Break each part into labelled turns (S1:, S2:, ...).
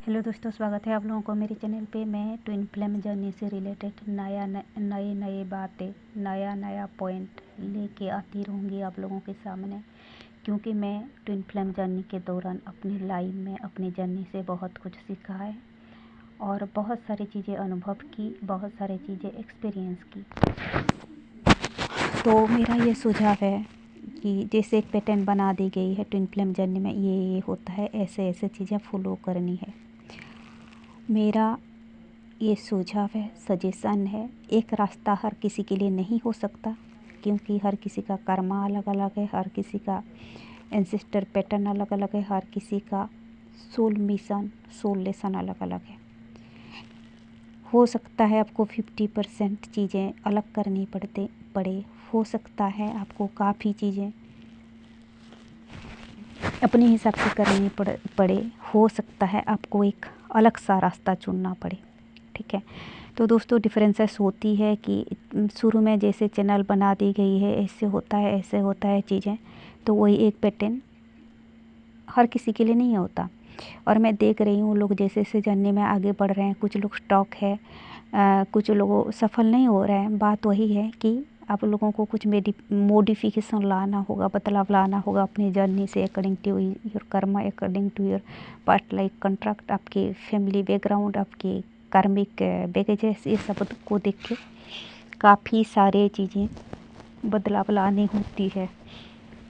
S1: Hello दोस्तों, स्वागत है आप लोगों को मेरे चैनल पे। मैं ट्विन फ्लेम जर्नी से रिलेटेड नए बातें, नया पॉइंट लेके आती रहूँगी आप लोगों के सामने, क्योंकि मैं ट्विन फ्लेम जर्नी के दौरान अपनी लाइफ में अपनी जर्नी से बहुत कुछ सीखा है और बहुत सारी चीज़ें अनुभव की, बहुत सारी चीज़ें एक्सपीरियंस की। तो मेरा ये सुझाव है कि जैसे एक पैटर्न बना दी गई है ट्विन फ्लेम जर्नी में, ये होता है, ऐसे ऐसे चीज़ें फॉलो करनी है। मेरा ये सुझाव है, सजेशन है। एक रास्ता हर किसी के लिए नहीं हो सकता, क्योंकि हर किसी का कर्मा अलग अलग है, हर किसी का एंसेस्टर पैटर्न अलग अलग है, हर किसी का सोल मिशन, सोल लेसन अलग अलग है। हो सकता है आपको 50% चीज़ें अलग करनी पड़े, हो सकता है आपको काफ़ी चीज़ें अपने हिसाब से करनी पड़े, हो सकता है आपको एक अलग सा रास्ता चुनना पड़े। ठीक है, तो दोस्तों डिफरेंसेस होती है कि शुरू में जैसे चैनल बना दी गई है, ऐसे होता है चीज़ें, तो वही एक पैटर्न हर किसी के लिए नहीं होता। और मैं देख रही हूँ लोग जैसे जैसे जानने में आगे बढ़ रहे हैं, कुछ लोग स्टॉक है, कुछ लोगों सफल नहीं हो रहे हैं। बात वही है कि आप लोगों को कुछ मॉडिफिकेशन लाना होगा, बदलाव लाना होगा अपनी जर्नी से, according to your karma, according to your past life contract, आपके फैमिली बैकग्राउंड, आपके कार्मिक बैगेजेस, ये सब को देख के काफ़ी सारे चीज़ें बदलाव लानी होती है।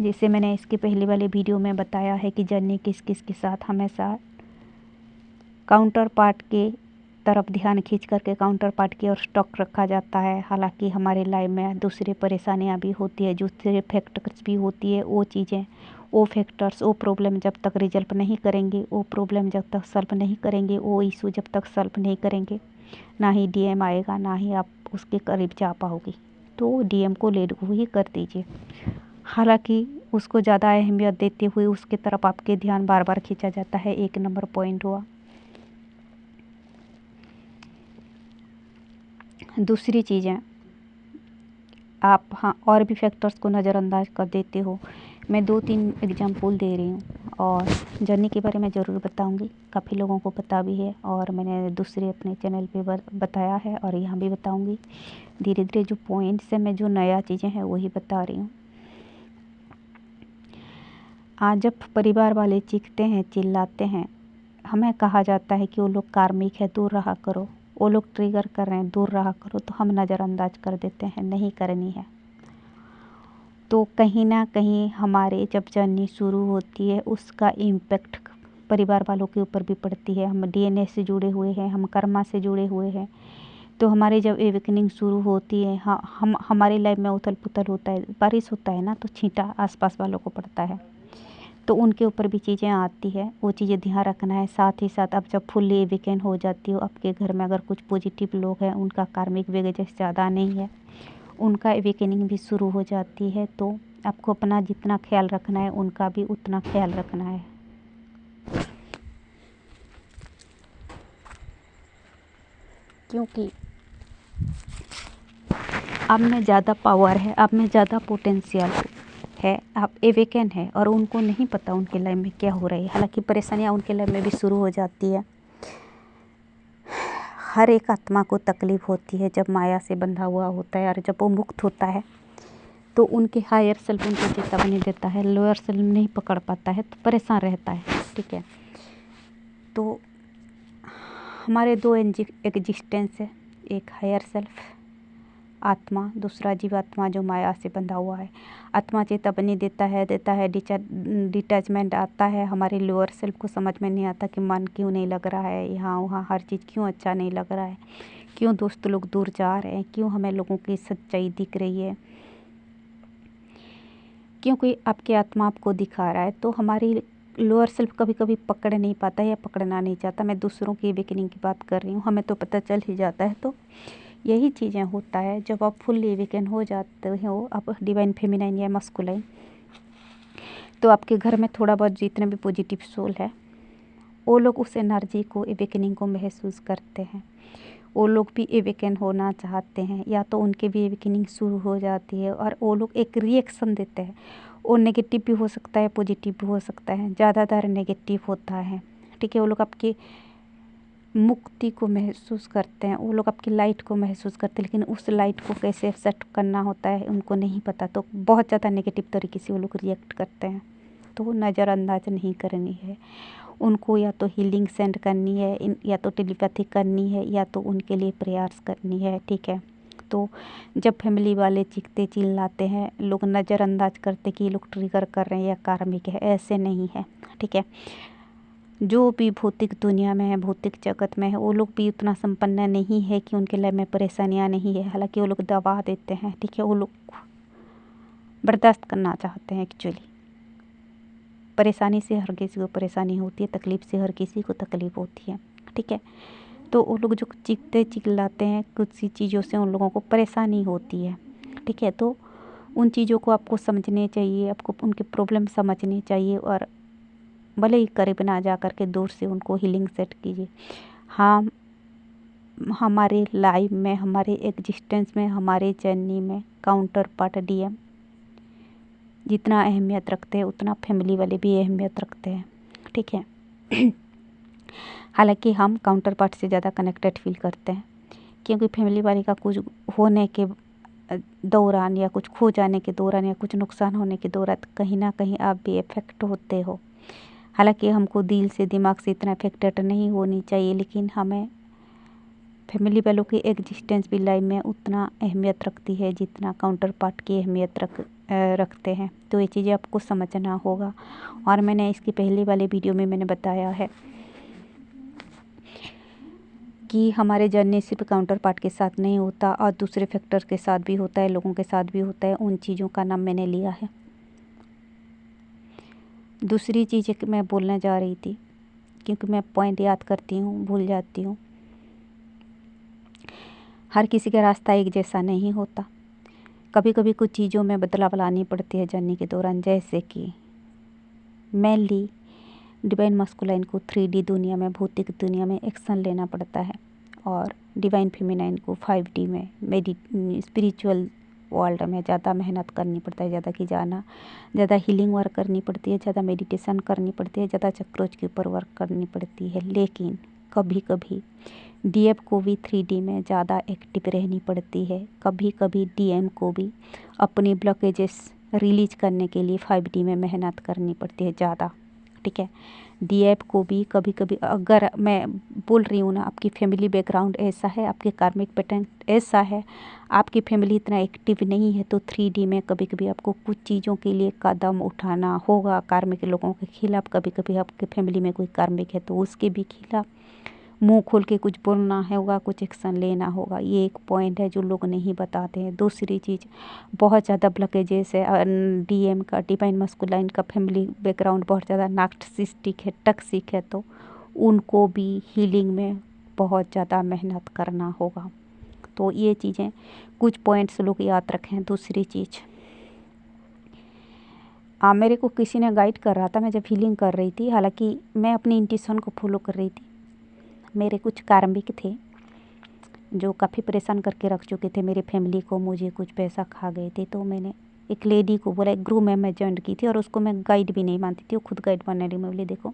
S1: जैसे मैंने इसके पहले वाले वीडियो में बताया है कि जर्नी किस किस के साथ हमेशा काउंटर पार्ट के तरफ ध्यान खींच करके काउंटर पार्ट की ओर स्टॉक रखा जाता है। हालांकि हमारे लाइफ में दूसरे परेशानियां भी होती है, दूसरे फैक्टर्स भी होती है। वो चीज़ें, वो फैक्टर्स, वो प्रॉब्लम जब तक रिजल्व नहीं करेंगे, वो प्रॉब्लम जब तक सॉल्व नहीं करेंगे, वो इशू जब तक सॉल्व नहीं करेंगे, ना ही डीएम आएगा, ना ही आप उसके करीब जा पाओगे। तो डीएम को लेट गो ही कर दीजिए। हालांकि उसको ज़्यादा अहमियत देते हुए उसके तरफ आपके ध्यान बार बार खींचा जाता है। 1 नंबर पॉइंट हुआ। दूसरी चीज़ें, आप हाँ और भी फैक्टर्स को नज़रअंदाज कर देते हो। मैं 2-3 एग्जांपल दे रही हूँ और जर्नी के बारे में ज़रूर बताऊँगी। काफ़ी लोगों को पता भी है और मैंने दूसरे अपने चैनल पे बताया है और यहाँ भी बताऊँगी। धीरे धीरे जो पॉइंट्स हैं, मैं जो नया चीज़ें हैं वही बता रही हूँ। आज जब परिवार वाले चीखते हैं, चिल्लाते हैं, हमें कहा जाता है कि वो लोग कार्मिक है, दूर रहा करो, वो लोग ट्रिगर कर रहे हैं, दूर रहा करो, तो हम नज़रअंदाज कर देते हैं, नहीं करनी है। तो कहीं ना कहीं हमारे जब जर्नी शुरू होती है, उसका इम्पेक्ट परिवार वालों के ऊपर भी पड़ती है। हम डीएनए से जुड़े हुए हैं, हम कर्मा से जुड़े हुए हैं। तो हमारी जब एवेकनिंग शुरू होती है, हाँ, हमारी लाइफ में उथल पुथल होता है, बारिश होता है ना, तो छींटा आसपास वालों को पड़ता है, तो उनके ऊपर भी चीज़ें आती है। वो चीज़ें ध्यान रखना है। साथ ही साथ अब जब फुल्ली एवेकन हो जाती हो, आपके घर में अगर कुछ पॉजिटिव लोग हैं, उनका कार्मिक बैगेज ज़्यादा नहीं है, उनका एवेकनिंग भी शुरू हो जाती है, तो आपको अपना जितना ख्याल रखना है, उनका भी उतना ख्याल रखना है। क्योंकि आप में ज़्यादा पावर है, आप में ज़्यादा पोटेंशियल है, आप एवेकन है और उनको नहीं पता उनके लाइफ में क्या हो रही है। हालांकि परेशानियां उनके लाइफ में भी शुरू हो जाती है। हर एक आत्मा को तकलीफ़ होती है जब माया से बंधा हुआ होता है, और जब वो मुक्त होता है तो उनके हायर सेल्फ उनको चेतावनी देता है, लोअर सेल्फ नहीं पकड़ पाता है तो परेशान रहता है। ठीक है, तो हमारे 2 एग्जिस्टेंस है, एक हायर सेल्फ आत्मा, दूसरा जीवात्मा जो माया से बंधा हुआ है। आत्मा चेतावनी देता है, डिटैचमेंट आता है। हमारे लोअर सेल्फ को समझ में नहीं आता कि मन क्यों नहीं लग रहा है, यहाँ वहाँ हर चीज़ क्यों अच्छा नहीं लग रहा है, क्यों दोस्त लोग दूर जा रहे हैं, क्यों हमें लोगों की सच्चाई दिख रही है, क्योंकि आपकी आत्मा आपको दिखा रहा है। तो हमारी लोअर सेल्फ कभी कभी पकड़ नहीं पाता या पकड़ना नहीं चाहता। मैं दूसरों की एवेकनिंग की बात कर रही हूँ, हमें तो पता चल ही जाता है। तो यही चीज़ें होता है जब आप फुल्ली एवेकन हो जाते हो, आप डिवाइन फेमिनाइन या मस्कुलाइन, तो आपके घर में थोड़ा बहुत जितने भी पॉजिटिव सोल है, वो लोग उस एनर्जी को, एवेकनिंग को महसूस करते हैं। वो लोग भी एवेकन होना चाहते हैं, या तो उनके भी एवेकनिंग शुरू हो जाती है और वो लोग एक रिएक्शन देते हैं। वो नेगेटिव भी हो सकता है, पॉजिटिव भी हो सकता है, ज़्यादातर नेगेटिव होता है। ठीक है, वो लोग आपकी मुक्ति को महसूस करते हैं, वो लोग आपकी लाइट को महसूस करते हैं, लेकिन उस लाइट को कैसे एक्सेप्ट करना होता है उनको नहीं पता, तो बहुत ज़्यादा नेगेटिव तरीके से वो लोग रिएक्ट करते हैं। तो नज़रअंदाज नहीं करनी है उनको, या तो हीलिंग सेंड करनी है, या तो टेलीपैथी करनी है, या तो उनके लिए प्रयास करनी है। ठीक है, तो जब फैमिली वाले चीखते चिल्लाते हैं, लोग नज़रअंदाज करते कि ये लोग ट्रिगर कर रहे हैं या कार्मिक है, ऐसे नहीं है। ठीक है, जो भी भौतिक दुनिया में है, भौतिक जगत में है, वो लोग भी उतना संपन्न नहीं है कि उनके लाइफ में परेशानियां नहीं है। हालांकि वो लोग दबा देते हैं। ठीक है, वो लोग बर्दाश्त करना चाहते हैं। एक्चुअली परेशानी से हर किसी को परेशानी होती है, तकलीफ़ से हर किसी को तकलीफ़ होती है। ठीक है, तो वो लोग जो चीखते चिल्लाते हैं, कुछ सी चीज़ों से उन लोगों को परेशानी होती है। ठीक है, तो उन चीज़ों को आपको समझने चाहिए, आपको उनके प्रॉब्लम समझनी चाहिए, और भले ही करीब ना जा कर के दूर से उनको हीलिंग सेट कीजिए। हाँ, हमारे लाइफ में, हमारे एग्जिस्टेंस में, हमारे जर्नी में काउंटर पार्ट डीएम जितना अहमियत रखते हैं उतना फैमिली वाले भी अहमियत रखते हैं। ठीक है, हालांकि हम काउंटर पार्ट से ज़्यादा कनेक्टेड फील करते हैं, क्योंकि फैमिली वाले का कुछ होने के दौरान, या कुछ खो जाने के दौरान, या कुछ नुकसान होने के दौरान कहीं ना कहीं आप भी इफेक्ट होते हो। हालांकि हमको दिल से, दिमाग से इतना इफेक्टेड नहीं होनी चाहिए, लेकिन हमें फैमिली वालों की एग्जिस्टेंस भी लाइफ में उतना अहमियत रखती है जितना काउंटर पार्ट की अहमियत रखते हैं। तो ये चीज़ें आपको समझना होगा, और मैंने इसकी पहले वाले वीडियो में मैंने बताया है कि हमारे जर्नी सिर्फ काउंटर पार्ट के साथ नहीं होता, और दूसरे फैक्टर्स के साथ भी होता है, लोगों के साथ भी होता है। उन चीज़ों का नाम मैंने लिया है। दूसरी चीज़ मैं बोलने जा रही थी, क्योंकि मैं पॉइंट याद करती हूँ भूल जाती हूँ। हर किसी का रास्ता एक जैसा नहीं होता, कभी कभी कुछ चीज़ों में बदलाव लानी पड़ती है जर्नी के दौरान। जैसे कि मेनली डिवाइन मस्कुलाइन को 3D दुनिया में, भौतिक दुनिया में एक्शन लेना पड़ता है, और डिवाइन फेमिनाइन को 5D में, स्पिरिचुअल वर्ल्ड में ज़्यादा मेहनत करनी पड़ता है, ज़्यादा हीलिंग वर्क करनी पड़ती है, ज़्यादा मेडिटेशन करनी पड़ती है, ज़्यादा चक्रोज के ऊपर वर्क करनी पड़ती है। लेकिन कभी कभी डीएफ को भी 3D में ज़्यादा एक्टिव रहनी पड़ती है। कभी कभी डीएम को भी अपनी ब्लॉकेजेस रिलीज करने के लिए 5D में मेहनत करनी पड़ती है ज़्यादा। ठीक है, डीएफ को भी कभी कभी, अगर मैं बोल रही हूँ ना, आपकी फैमिली बैकग्राउंड ऐसा है, आपके कार्मिक पैटर्न ऐसा है, आपकी फैमिली इतना एक्टिव नहीं है, तो 3D में कभी कभी आपको कुछ चीज़ों के लिए कदम उठाना होगा कार्मिक लोगों के खिलाफ। कभी कभी आपके फैमिली में कोई कार्मिक है तो उसके भी खिलाफ मुंह खोल के कुछ बोलना होगा, कुछ एक्शन लेना होगा। ये एक पॉइंट है जो लोग नहीं बताते हैं। दूसरी चीज़, बहुत ज़्यादा ब्लॉकेजेस है डीएम का, डिवाइन मस्कुलाइन का फैमिली बैकग्राउंड बहुत ज़्यादा नार्सिसिस्टिक है, टॉक्सिक है, तो उनको भी हीलिंग में बहुत ज़्यादा मेहनत करना होगा। तो ये चीज़ें, कुछ पॉइंट्स लोग याद रखें। दूसरी चीज़, मेरे को किसी ने गाइड कर रहा था, मैं जब हीलिंग कर रही थी, हालांकि मैं अपनी इंट्यूशन को फॉलो कर रही थी। मेरे कुछ कार्मिक थे जो काफ़ी परेशान करके रख चुके थे मेरी फैमिली को, मुझे कुछ पैसा खा गए थे। तो मैंने एक लेडी को बोला, एक ग्रुप में मैं ज्वाइन की थी, और उसको मैं गाइड भी नहीं मानती थी, वो खुद गाइड बनने लगी। मैं बोली देखो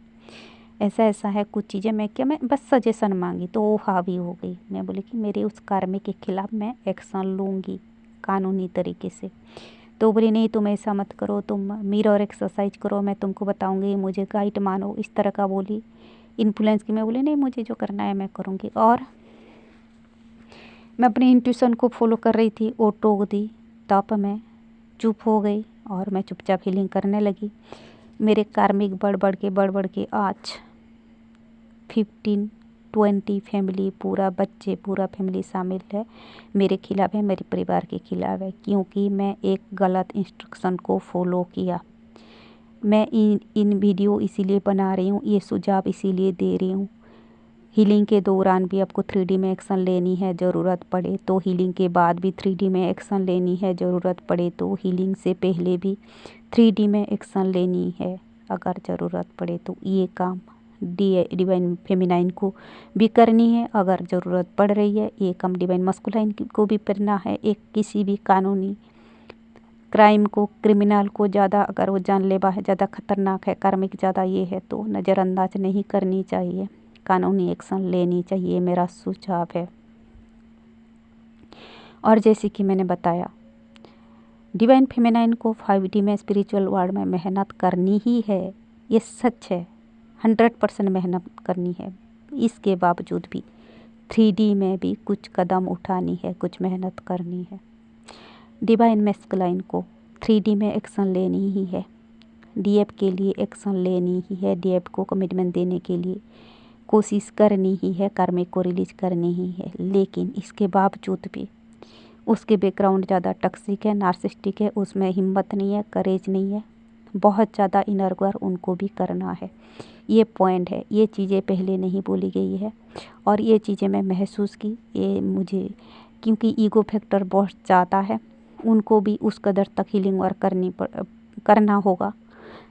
S1: ऐसा ऐसा है कुछ चीज़ें, मैं बस सजेशन मांगी, तो वो हावी हो गई। मैं बोली कि मेरे उस कार्मिक के खिलाफ़ मैं एक्शन लूँगी कानूनी तरीके से। तो बोली नहीं, तुम ऐसा मत करो, तुम मिरर एक्सरसाइज करो, मैं तुमको बताऊँगी, मुझे गाइड मानो, इस तरह का बोली, इन्फ्लुएंस की। मैं बोली नहीं, मुझे जो करना है मैं करूँगी। और मैं अपनी इंट्यूशन को फॉलो कर रही थी, वो टोक दी, तब मैं चुप हो गई और मैं चुपचाप हीलिंग करने लगी। मेरे कार्मिक बढ़ बढ़ के आज 15-20 फैमिली, पूरा बच्चे, पूरा फैमिली शामिल है, मेरे खिलाफ़ है, मेरे परिवार के खिलाफ़ है, क्योंकि मैं एक गलत इंस्ट्रक्शन को फॉलो किया। मैं इन वीडियो इसीलिए बना रही हूँ, ये सुझाव इसीलिए दे रही हूँ। हीलिंग के दौरान भी आपको 3D में एक्शन लेनी है, ज़रूरत पड़े तो हीलिंग के बाद भी 3D में एक्शन लेनी है, ज़रूरत पड़े तो हीलिंग से पहले भी 3D में एक्शन लेनी है अगर ज़रूरत पड़े तो। ये काम डिवाइन फेमिनाइन को भी करनी है अगर ज़रूरत पड़ रही है, ये काम डिवाइन मस्कुलाइन को भी करना है। एक किसी भी कानूनी क्राइम को, क्रिमिनल को ज़्यादा, अगर वो जानलेवा है, ज़्यादा खतरनाक है, कार्मिक ज़्यादा ये है, तो नज़रअंदाज नहीं करनी चाहिए। कानूनी एक्शन लेनी चाहिए, मेरा सुझाव है। और जैसे कि मैंने बताया, डिवाइन फेमिनाइन को 5D में स्पिरिचुअल वर्ल्ड में मेहनत करनी ही है, ये सच है। 100% मेहनत करनी है। इसके बावजूद भी 3D में भी कुछ कदम उठानी है, कुछ मेहनत करनी है। डिवाइन मैस्कुलाइन को 3D में एक्शन लेनी ही है, DF के लिए एक्शन लेनी ही है, DF को कमिटमेंट देने के लिए कोशिश करनी ही है, कार्मिक को रिलीज करनी ही है। लेकिन इसके बावजूद भी उसके बैकग्राउंड ज़्यादा टॉक्सिक है, नार्सिसिस्टिक है, उसमें हिम्मत नहीं है, करेज नहीं है, बहुत ज़्यादा इनर वर्क उनको भी करना है। ये पॉइंट है, ये चीज़ें पहले नहीं बोली गई है और ये चीज़ें मैं महसूस की, ये मुझे, क्योंकि ईगो फैक्टर बहुत ज़्यादा है, उनको भी उस कदर तक हीलिंग वर्क करना होगा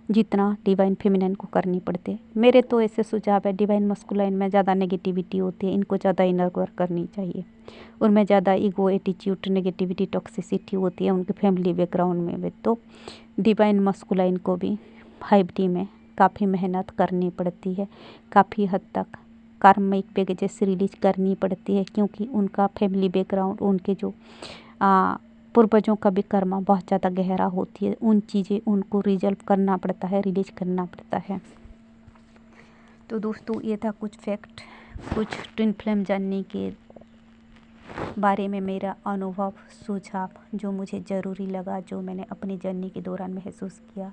S1: जितना डिवाइन फेमिनिन को करनी पड़ती है। मेरे तो ऐसे सुझाव है, डिवाइन मस्कुलाइन में ज़्यादा नेगेटिविटी होती है, इनको ज़्यादा इनर वर्क करनी चाहिए। उनमें ज़्यादा ईगो, एटीट्यूड, नेगेटिविटी, टॉक्सिसिटी होती है उनके फैमिली बैकग्राउंड में भी। तो डिवाइन मस्कुलाइन को भी 5D में काफ़ी मेहनत करनी पड़ती है, काफ़ी हद तक कार्मिक पैकेजेस रिलीज करनी पड़ती है, क्योंकि उनका फैमिली बैकग्राउंड, उनके जो पूर्वजों का भी कर्मा बहुत ज़्यादा गहरा होती है, उन चीज़ें उनको रिजॉल्व करना पड़ता है, रिलीज करना पड़ता है। तो दोस्तों, ये था कुछ फैक्ट, कुछ ट्विन फ्लेम जानने के बारे में मेरा अनुभव, सुझाव जो मुझे ज़रूरी लगा, जो मैंने अपनी जर्नी के दौरान महसूस किया।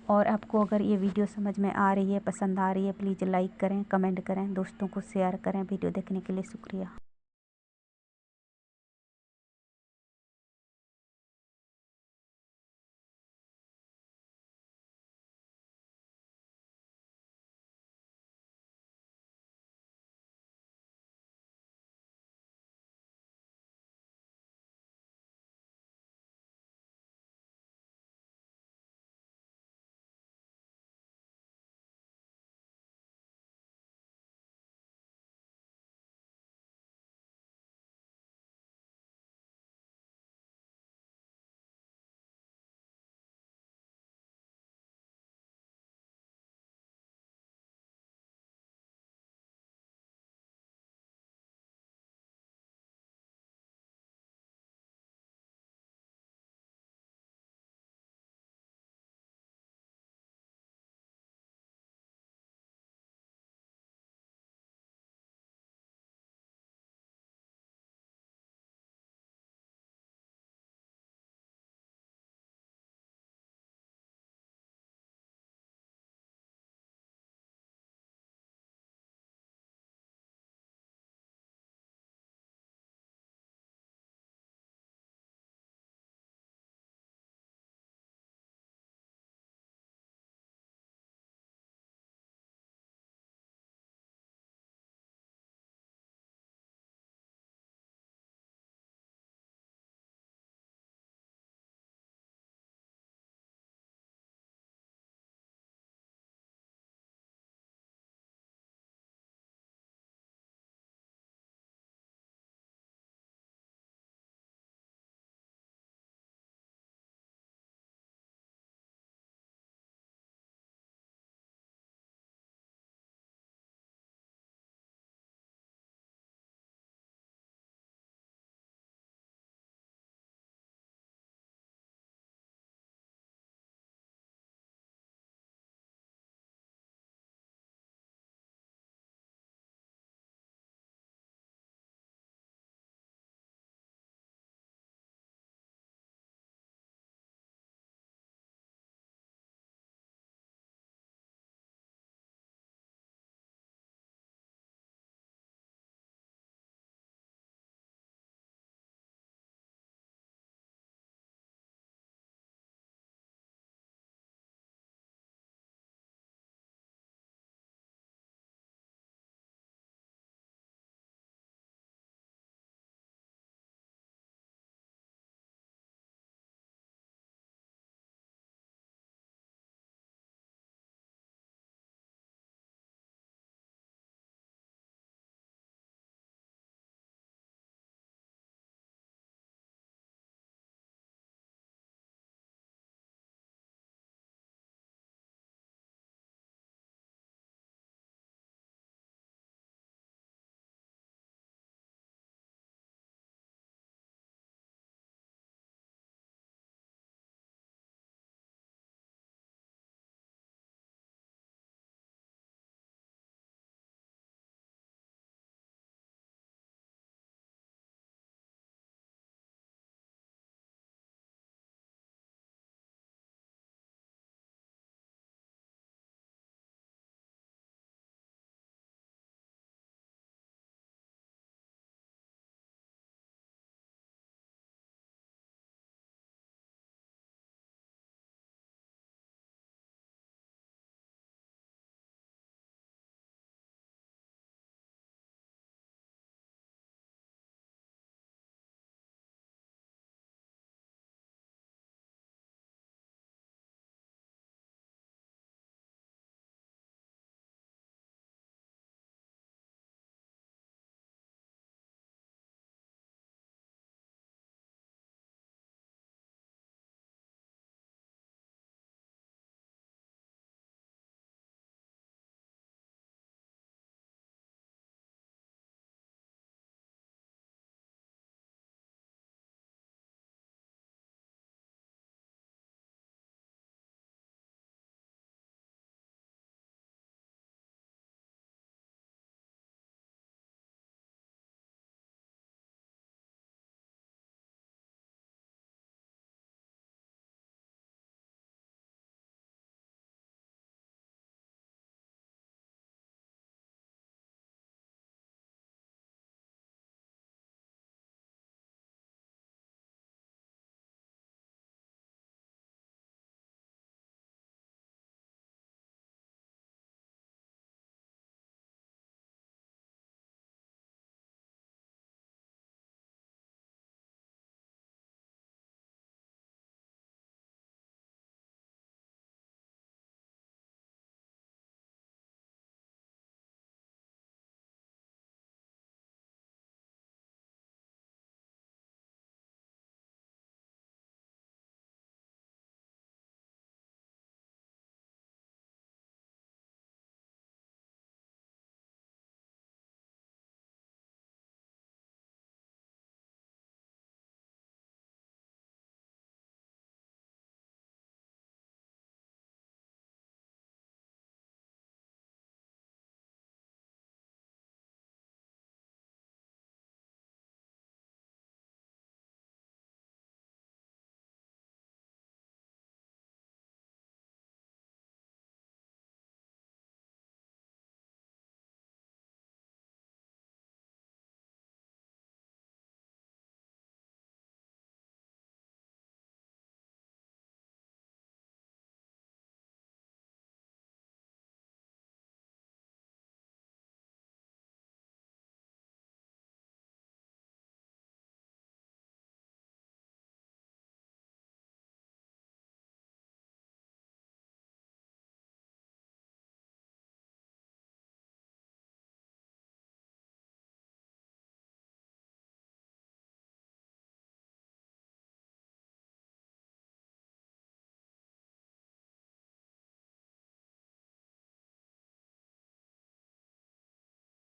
S1: और आपको अगर ये वीडियो समझ में आ रही है, पसंद आ रही है, प्लीज़ लाइक करें, कमेंट करें, दोस्तों को शेयर करें। वीडियो देखने के लिए शुक्रिया।